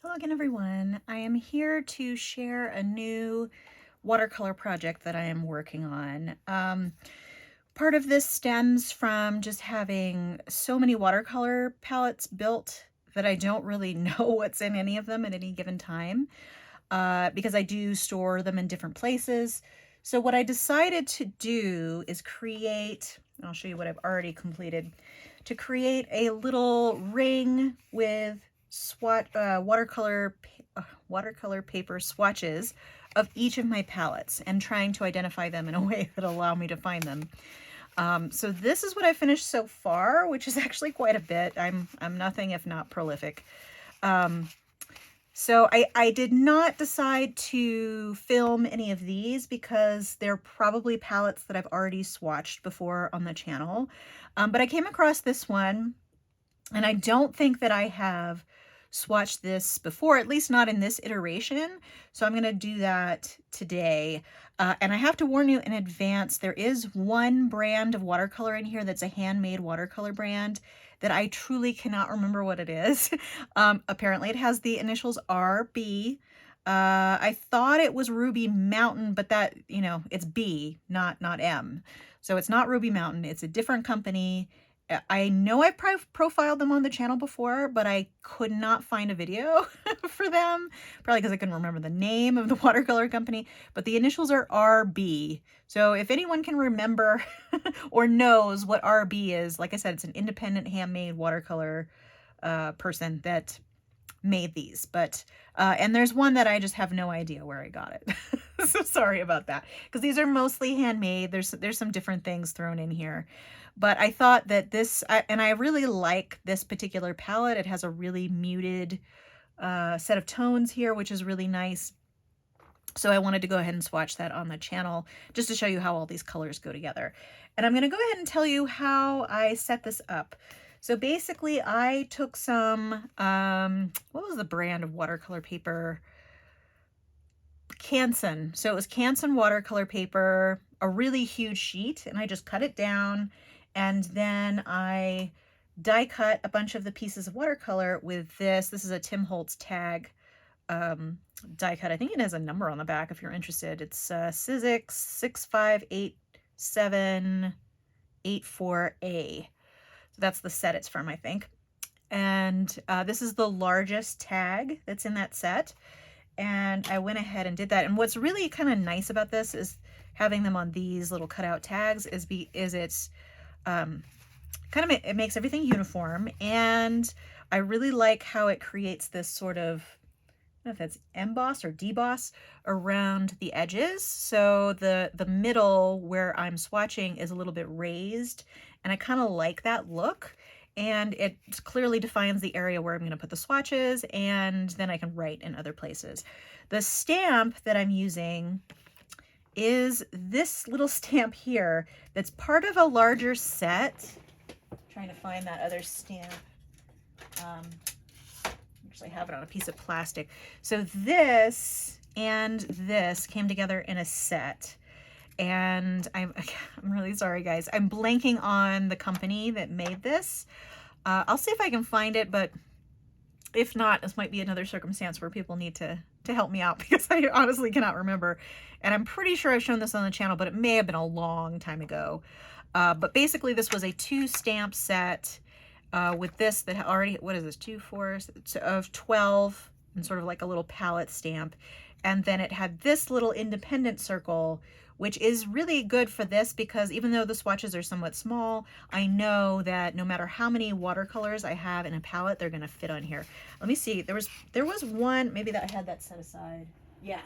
Hello again, everyone. I am here to share a new watercolor project that I am working on. Part of this stems from just having so many watercolor palettes built that I don't really know what's in any of them at any given time, because I do store them in different places. So what I decided to do is create, I'll show you what I've already completed, to create a little ring with watercolor paper swatches of each of my palettes and trying to identify them in a way that allow me to find them. So this is what I finished so far, which is actually quite a bit. I'm nothing if not prolific. So I did not decide to film any of these because they're probably palettes that I've already swatched before on the channel. But I came across this one, and I don't think that I have swatched this before, at least not in this iteration. So I'm going to do that today. And I have to warn you in advance, there is one brand of watercolor in here that's a handmade watercolor brand that I truly cannot remember what it is. Apparently it has the initials RB. I thought it was Ruby Mountain, but that, you know, it's B, not M. So it's not Ruby Mountain. It's a different company. I know I've profiled them on the channel before, but I could not find a video for them, probably because I couldn't remember the name of the watercolor company, but the initials are RB. So if anyone can remember or knows what RB is, like I said, it's an independent handmade watercolor person that made these, but and there's one that I just have no idea where I got it. So sorry about that, because these are mostly handmade. There's some different things thrown in here, but I thought that this, and I really like this particular palette. It has a really muted set of tones here, which is really nice. So I wanted to go ahead and swatch that on the channel just to show you how all these colors go together. And I'm going to go ahead and tell you how I set this up. So basically I took some, what was the brand of watercolor paper? Canson. So it was Canson watercolor paper, a really huge sheet, and I just cut it down, and then I die cut a bunch of the pieces of watercolor with this. This is a Tim Holtz tag die cut. I think it has a number on the back if you're interested. It's Sizzix 658784A. So that's the set it's from, I think. And this is the largest tag that's in that set. And I went ahead and did that. And what's really kind of nice about this is having them on these little cutout tags is it's kind of, it makes everything uniform. And I really like how it creates this sort of, I don't know if that's emboss or deboss around the edges. So the middle where I'm swatching is a little bit raised, and I kind of like that look. And it clearly defines the area where I'm going to put the swatches, and then I can write in other places. The stamp that I'm using is this little stamp here that's part of a larger set. I'm trying to find that other stamp. Actually have it on a piece of plastic. So this and this came together in a set. And I'm really sorry, guys. I'm blanking on the company that made this. I'll see if I can find it, but if not, this might be another circumstance where people need to help me out, because I honestly cannot remember. And I'm pretty sure I've shown this on the channel, but it may have been a long time ago. But basically, this was a 2-stamp set with this that already, what is this, 2, 4 of 12, and sort of like a little palette stamp. And then it had this little independent circle, which is really good for this because even though the swatches are somewhat small, I know that no matter how many watercolors I have in a palette, they're gonna fit on here. Let me see, there was one, maybe that I had that set aside. Yeah.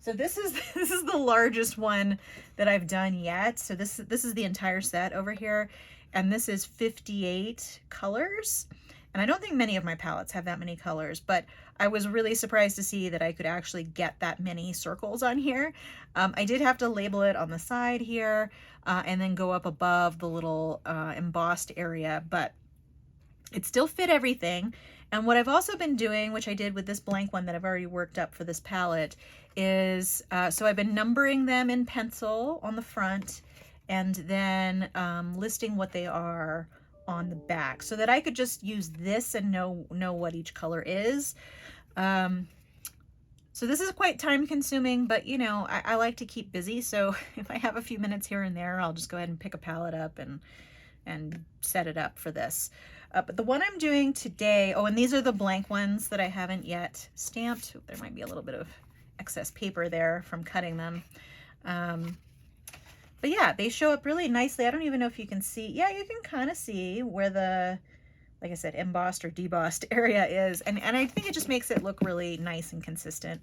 So this is the largest one that I've done yet. So this is the entire set over here, and this is 58 colors. And I don't think many of my palettes have that many colors, but I was really surprised to see that I could actually get that many circles on here. I did have to label it on the side here and then go up above the little embossed area, but it still fit everything. And what I've also been doing, which I did with this blank one that I've already worked up for this palette, is so I've been numbering them in pencil on the front and then listing what they are on the back so that I could just use this and know what each color is. So this is quite time consuming, but you know, I like to keep busy. So if I have a few minutes here and there, I'll just go ahead and pick a palette up and set it up for this. But the one I'm doing today, oh, and these are the blank ones that I haven't yet stamped. There might be a little bit of excess paper there from cutting them. But yeah, they show up really nicely. I don't even know if you can see. Yeah, you can kind of see where the, like I said, embossed or debossed area is. And I think it just makes it look really nice and consistent.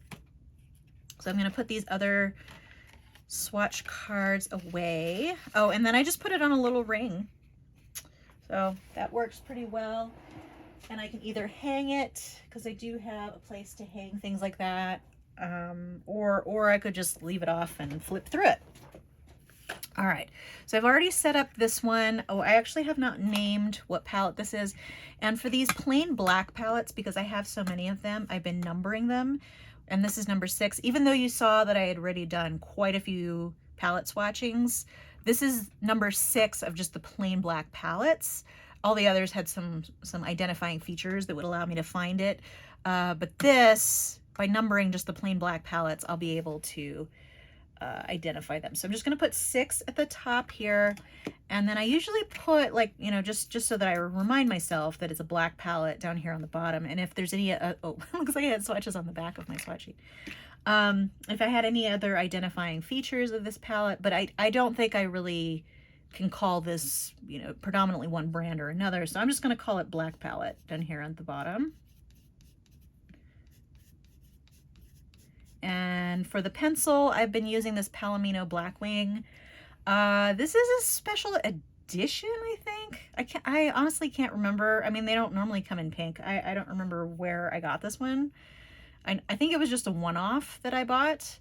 So I'm going to put these other swatch cards away. Oh, and then I just put it on a little ring. So that works pretty well. And I can either hang it, because I do have a place to hang things like that, or I could just leave it off and flip through it. All right, so I've already set up this one. Oh, I actually have not named what palette this is. And for these plain black palettes, because I have so many of them, I've been numbering them. And this is number 6, even though you saw that I had already done quite a few palette swatchings. This is number 6 of just the plain black palettes. All the others had some identifying features that would allow me to find it. But this, by numbering just the plain black palettes, I'll be able to identify them. So I'm just going to put 6 at the top here. And then I usually put, like, you know, just so that I remind myself that it's a black palette down here on the bottom. And if there's any, oh, looks like I had swatches on the back of my swatch sheet. If I had any other identifying features of this palette, but I don't think I really can call this, you know, predominantly one brand or another. So I'm just going to call it black palette down here at the bottom. And for the pencil, I've been using this Palomino Blackwing. This is a special edition, I think. I honestly can't remember. I mean, they don't normally come in pink. I don't remember where I got this one. I think it was just a one-off that I bought.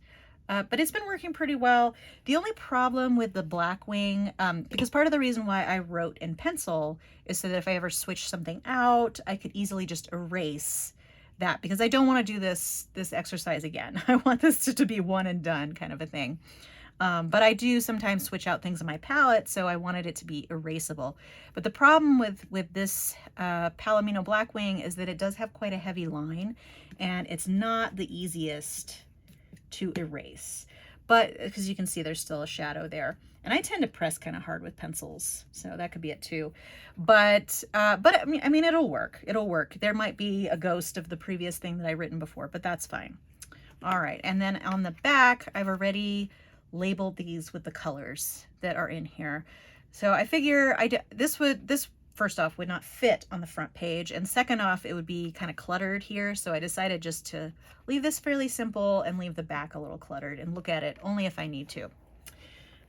But it's been working pretty well. The only problem with the Blackwing, because part of the reason why I wrote in pencil is so that if I ever switch something out, I could easily just erase that, because I don't want to do this exercise again. I want this to be one and done kind of a thing. But I do sometimes switch out things in my palette, so I wanted it to be erasable. But the problem with this Palomino Blackwing is that it does have quite a heavy line, and it's not the easiest to erase. But because you can see there's still a shadow there. And I tend to press kind of hard with pencils, so that could be it too. But I mean, it'll work. It'll work. There might be a ghost of the previous thing that I've written before, but that's fine. All right, and then on the back, I've already labeled these with the colors that are in here. So I figure this first off would not fit on the front page, and second off, it would be kind of cluttered here. So I decided just to leave this fairly simple and leave the back a little cluttered and look at it only if I need to.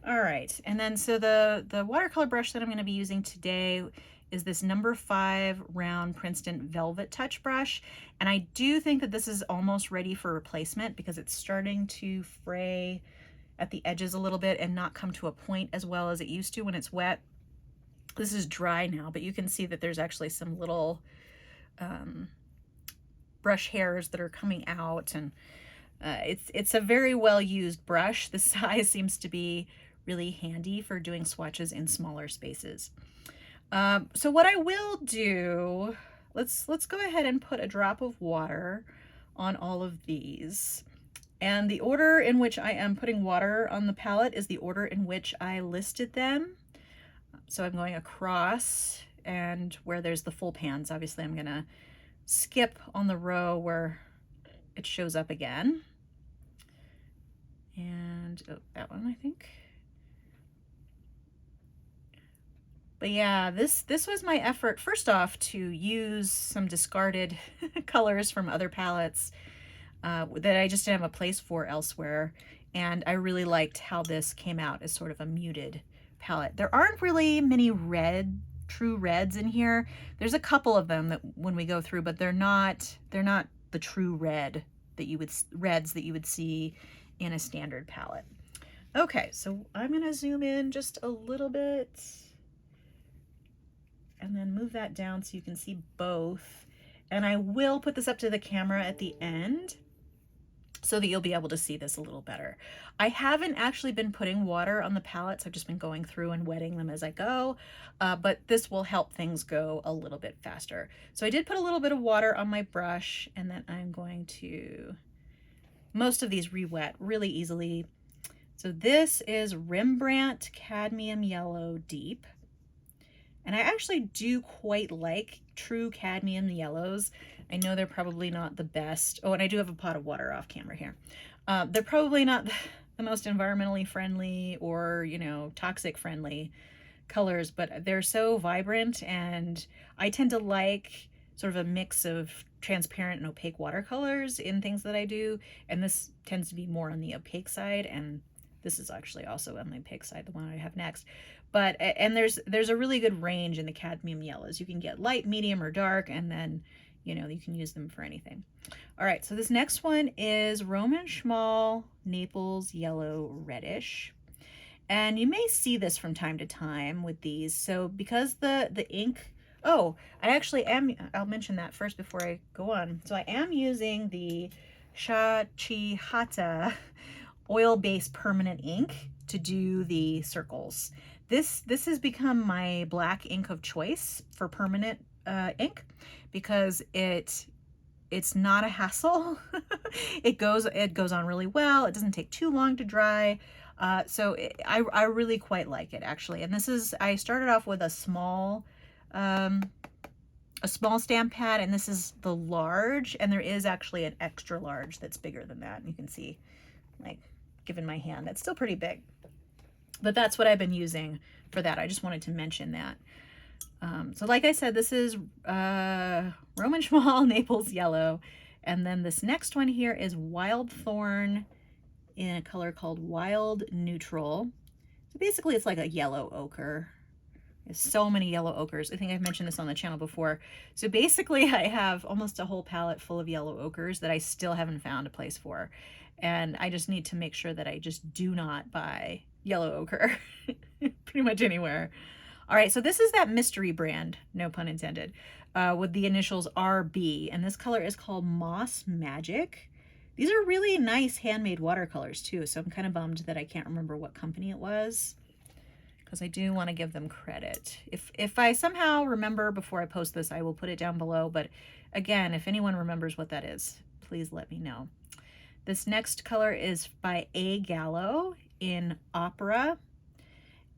All right, and then so the watercolor brush that I'm going to be using today is this number 5 round Princeton Velvet Touch brush. And I do think that this is almost ready for replacement because it's starting to fray at the edges a little bit and not come to a point as well as it used to when it's wet. This is dry now, but you can see that there's actually some little brush hairs that are coming out, and it's a very well used brush. The size seems to be really handy for doing swatches in smaller spaces. So what I will do, let's go ahead and put a drop of water on all of these. And the order in which I am putting water on the palette is the order in which I listed them. So I'm going across, and where there's the full pans, obviously I'm gonna skip on the row where it shows up again. And oh, that one, I think. But yeah, this was my effort, first off, to use some discarded colors from other palettes that I just didn't have a place for elsewhere. And I really liked how this came out as sort of a muted palette. There aren't really many true reds in here. There's a couple of them that when we go through, but they're not the true reds that you would see in a standard palette. Okay, so I'm gonna zoom in just a little bit and then move that down so you can see both. And I will put this up to the camera at the end so that you'll be able to see this a little better. I haven't actually been putting water on the palettes. I've just been going through and wetting them as I go, but this will help things go a little bit faster. So I did put a little bit of water on my brush, and then I'm going to, most of these re-wet really easily. So this is Rembrandt Cadmium Yellow Deep. And I actually do quite like true cadmium yellows. I know they're probably not the best. Oh, and I do have a pot of water off camera here. They're probably not the most environmentally friendly or, you know, toxic friendly colors, but they're so vibrant, and I tend to like sort of a mix of transparent and opaque watercolors in things that I do, and this tends to be more on the opaque side, and this is actually also on the opaque side, the one I have next. But and there's a really good range in the cadmium yellows. You can get light, medium, or dark, and then, you know, you can use them for anything. All right, so this next one is Roman Schmal Naples Yellow Reddish. And you may see this from time to time with these. So because the ink, oh, I actually am, I'll mention that first before I go on. So I am using the Shachihata oil-based permanent ink to do the circles. This has become my black ink of choice for permanent ink because it's not a hassle. It goes on really well. It doesn't take too long to dry. So I really quite like it, actually. And this is, I started off with a small stamp pad, and this is the large, and there is actually an extra large that's bigger than that. And you can see, like, given my hand, that's still pretty big. But that's what I've been using for that. I just wanted to mention that. So like I said, this is Roman Schmal Naples Yellow. And then this next one here is Wild Thorn in a color called Wild Neutral. So basically it's like a yellow ochre. There's so many yellow ochres. I think I've mentioned this on the channel before. So basically I have almost a whole palette full of yellow ochres that I still haven't found a place for. And I just need to make sure that I just do not buy yellow ochre pretty much anywhere. All right, so this is that mystery brand, no pun intended, with the initials RB, and this color is called Moss Magic. These are really nice handmade watercolors too, so I'm kind of bummed that I can't remember what company it was, because I do want to give them credit. If I somehow remember before I post this, I will put it down below, but again, if anyone remembers what that is, please let me know. This next color is by A. Gallo in Opera.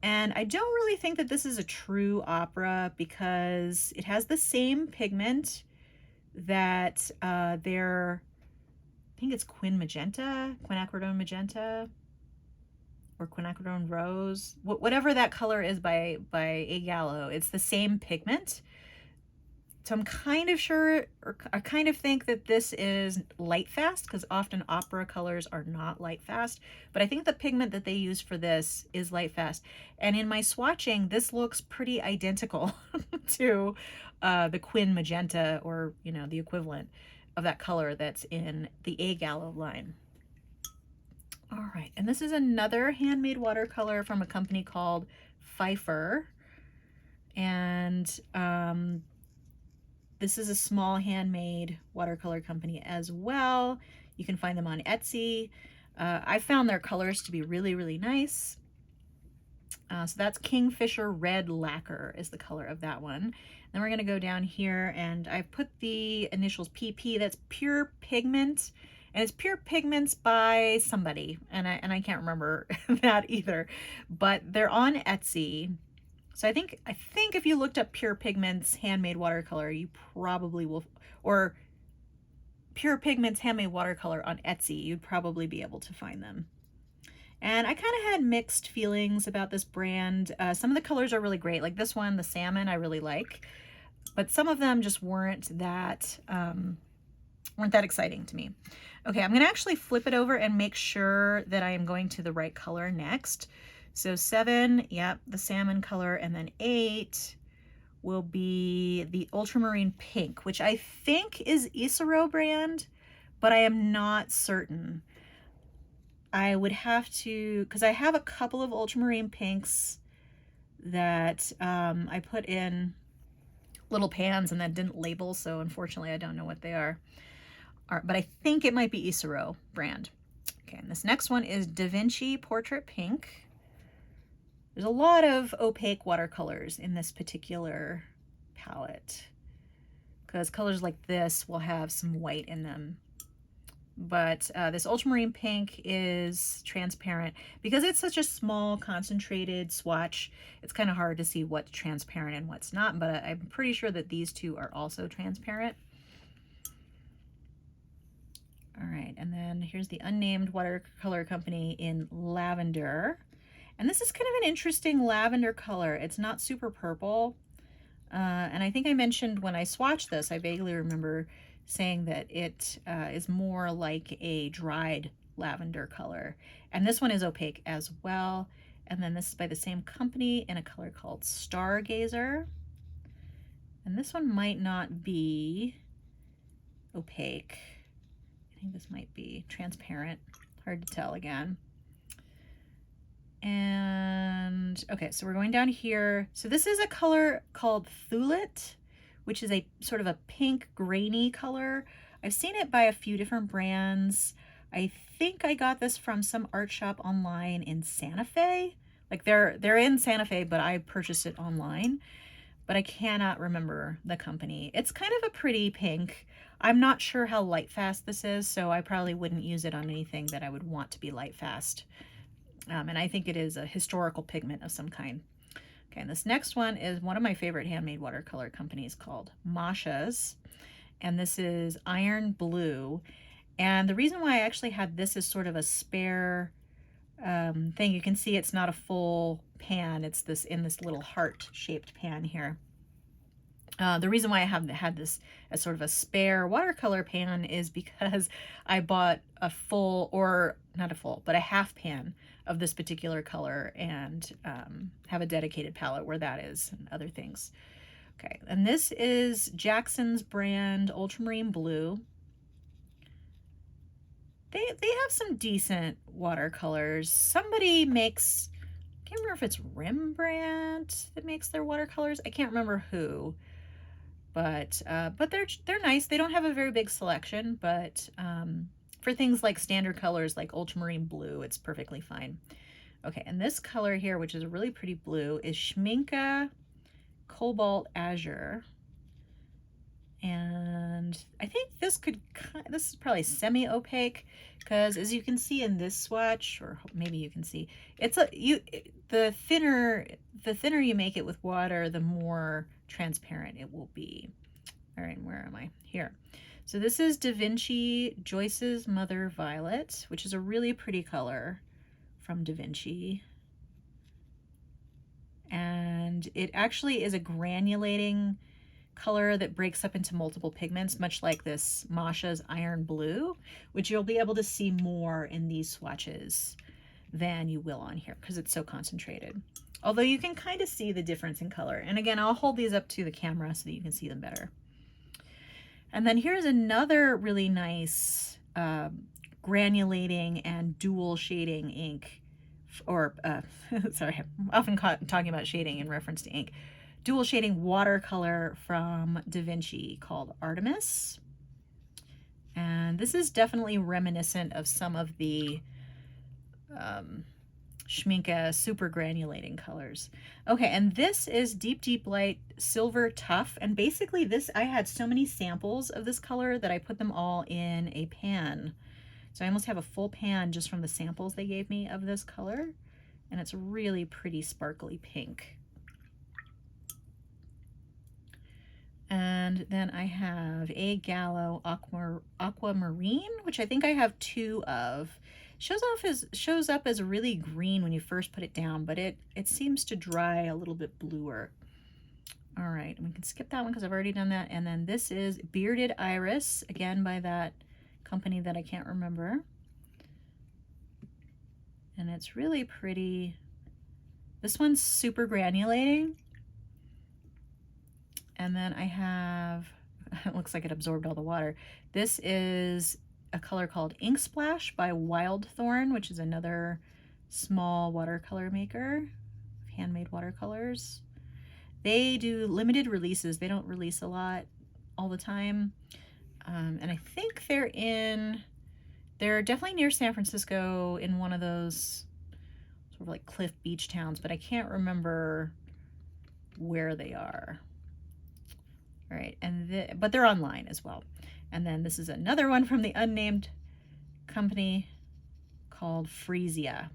And I don't really think that this is a true opera because it has the same pigment that I think it's quinacridone magenta, or quinacridone rose, whatever that color is by A. Gallo. It's the same pigment. So I'm kind of sure, or I kind of think that this is light fast, because often opera colors are not light fast, but I think the pigment that they use for this is light fast. And in my swatching, this looks pretty identical to the Quin Magenta, or, you know, the equivalent of that color that's in the A. Gallo line. All right, and this is another handmade watercolor from a company called Pfeiffer. And this is a small handmade watercolor company as well. You can find them on Etsy. I found their colors to be really, really nice. So that's Kingfisher Red Lacquer is the color of that one. Then we're gonna go down here, and I've put the initials PP, that's Pure Pigment. And it's Pure Pigments by somebody, and I can't remember that either, but they're on Etsy. So I think if you looked up Pure Pigments handmade watercolor, you probably will, or Pure Pigments handmade watercolor on Etsy, you'd probably be able to find them. And I kind of had mixed feelings about this brand. Some of the colors are really great, like this one, the salmon, I really like, but some of them just weren't that exciting to me. Okay, I'm gonna actually flip it over and make sure that I am going to the right color next. So 7, yep, the salmon color, and then 8 will be the ultramarine pink, which I think is Isaro brand, but I am not certain. I would have to, because I have a couple of ultramarine pinks that I put in little pans and that didn't label, so unfortunately I don't know what they are. But I think it might be Isaro brand. Okay, and this next one is Da Vinci Portrait Pink. There's a lot of opaque watercolors in this particular palette, because colors like this will have some white in them. but this ultramarine pink is transparent. Because it's such a small concentrated swatch, it's kind of hard to see what's transparent and what's not, but I'm pretty sure that these two are also transparent. All right, and then here's the unnamed watercolor company in lavender. And this is kind of an interesting lavender color. It's not super purple. And I think I mentioned when I swatched this, I vaguely remember saying that it is more like a dried lavender color. And this one is opaque as well. And then this is by the same company in a color called Stargazer. And this one might not be opaque. I think this might be transparent. Hard to tell again. And okay, so we're going down here. So this is a color called Thulit, which is a sort of a pink grainy color. I've seen it by a few different brands. I think I got this from some art shop online in Santa Fe. Like they're in Santa Fe, but I purchased it online. But I cannot remember the company. It's kind of a pretty pink. I'm not sure how light fast this is, so I probably wouldn't use it on anything that I would want to be light fast. And I think it is a historical pigment of some kind. Okay, and this next one is one of my favorite handmade watercolor companies called Masha's. And this is Iron Blue. And the reason why I actually had this as sort of a spare thing, you can see it's not a full pan. It's this in this little heart-shaped pan here. The reason why I have had this as sort of a spare watercolor pan is because I bought a full, or not a full, but a half pan of this particular color and have a dedicated palette where that is and other things. Okay, and this is Jackson's brand Ultramarine Blue. They have some decent watercolors. Somebody makes, I can't remember if it's Rembrandt that makes their watercolors. I can't remember who. But they're nice. They don't have a very big selection, but for things like standard colors like ultramarine blue, it's perfectly fine. Okay, and this color here, which is a really pretty blue, is Schminke Cobalt Azure. And I think this is probably semi-opaque because as you can see in this swatch, or maybe you can see, the thinner you make it with water, the more transparent it will be. All right, where am I? Here. So this is Da Vinci Joyce's Mother Violet, which is a really pretty color from Da Vinci. And it actually is a granulating color that breaks up into multiple pigments, much like this Masha's Iron Blue, which you'll be able to see more in these swatches than you will on here because it's so concentrated. Although you can kind of see the difference in color. And again, I'll hold these up to the camera so that you can see them better. And then here's another really nice granulating and dual shading ink, or sorry, I'm often talking about shading in reference to ink. Dual shading watercolor from Da Vinci called Artemis. And this is definitely reminiscent of some of the Schminke super granulating colors. Okay, and this is Deep Light Silver Tough. And basically this, I had so many samples of this color that I put them all in a pan. So I almost have a full pan just from the samples they gave me of this color. And it's really pretty sparkly pink. And then I have a Gallo Aquamarine, which I think I have two of. Shows up as really green when you first put it down, but it seems to dry a little bit bluer. All right, and we can skip that one because I've already done that. And then this is Bearded Iris, again by that company that I can't remember. And it's really pretty. This one's super granulating. And then I have, it looks like it absorbed all the water. This is a color called Ink Splash by Wild Thorn, which is another small watercolor maker, handmade watercolors. They do limited releases. They don't release a lot all the time. And I think they're definitely near San Francisco in one of those sort of like cliff beach towns, but I can't remember where they are. All right, but they're online as well. And then this is another one from the unnamed company called Freesia.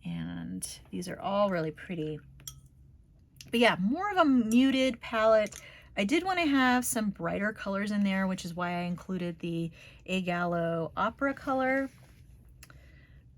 And these are all really pretty. But yeah, more of a muted palette. I did want to have some brighter colors in there, which is why I included the A Gallo Opera color.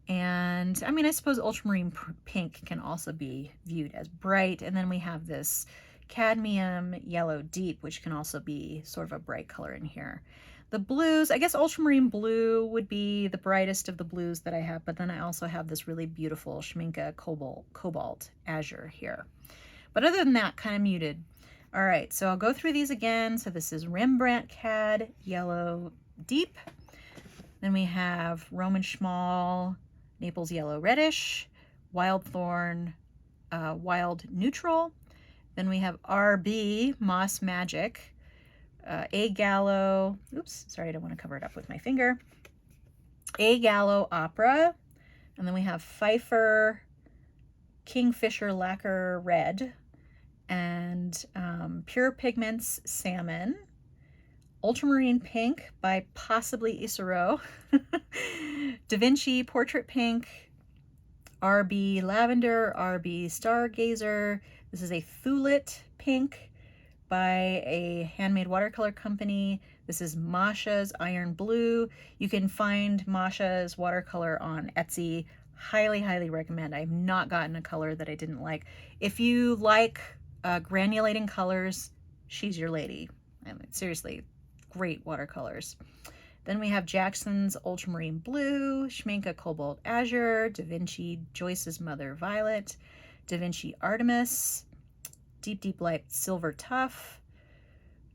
And I mean, I suppose ultramarine pink can also be viewed as bright. And then we have this cadmium yellow deep, which can also be sort of a bright color in here. The blues, I guess ultramarine blue would be the brightest of the blues that I have, but then I also have this really beautiful Schmincke Cobalt Azure here. But other than that, kind of muted. All right, so I'll go through these again. So this is Rembrandt Cad Yellow Deep. Then we have Roman Schmal Naples Yellow Reddish, Wild Thorn Wild Neutral. Then we have RB Moss Magic, A Gallo, oops, sorry, I don't want to cover it up with my finger. A Gallo Opera. And then we have Pfeiffer Kingfisher Lacquer Red, and Pure Pigments Salmon, Ultramarine Pink by possibly Isero, Da Vinci Portrait Pink, RB Lavender, RB Stargazer. This is a Thulit Pink by a handmade watercolor company. This is Masha's Iron Blue. You can find Masha's watercolor on Etsy. Highly, highly recommend. I've not gotten a color that I didn't like. If you like granulating colors, she's your lady. I mean, seriously, great watercolors. Then we have Jackson's Ultramarine Blue, Schmincke Cobalt Azure, Da Vinci Joyce's Mother Violet, Da Vinci Artemis, Deep Deep Light Silver Tough,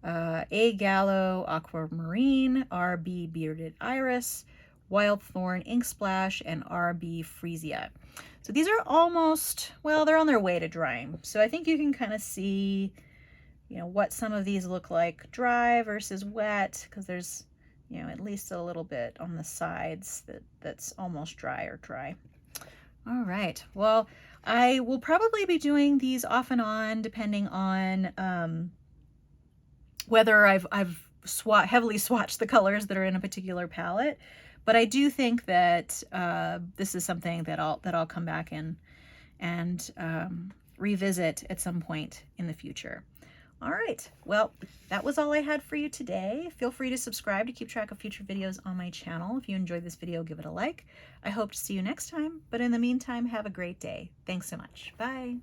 A Gallo Aquamarine, RB Bearded Iris, Wild Thorn Ink Splash, and RB Freesia. So these are almost, well, they're on their way to drying. So I think you can kind of see, you know, what some of these look like dry versus wet, because there's, you know, at least a little bit on the sides that's almost dry or dry. All right, well, I will probably be doing these off and on depending on whether I've heavily swatched the colors that are in a particular palette. But I do think that this is something that I'll come back in and revisit at some point in the future. All right, well, that was all I had for you today. Feel free to subscribe to keep track of future videos on my channel. If you enjoyed this video, give it a like. I hope to see you next time, but in the meantime, have a great day. Thanks so much. Bye.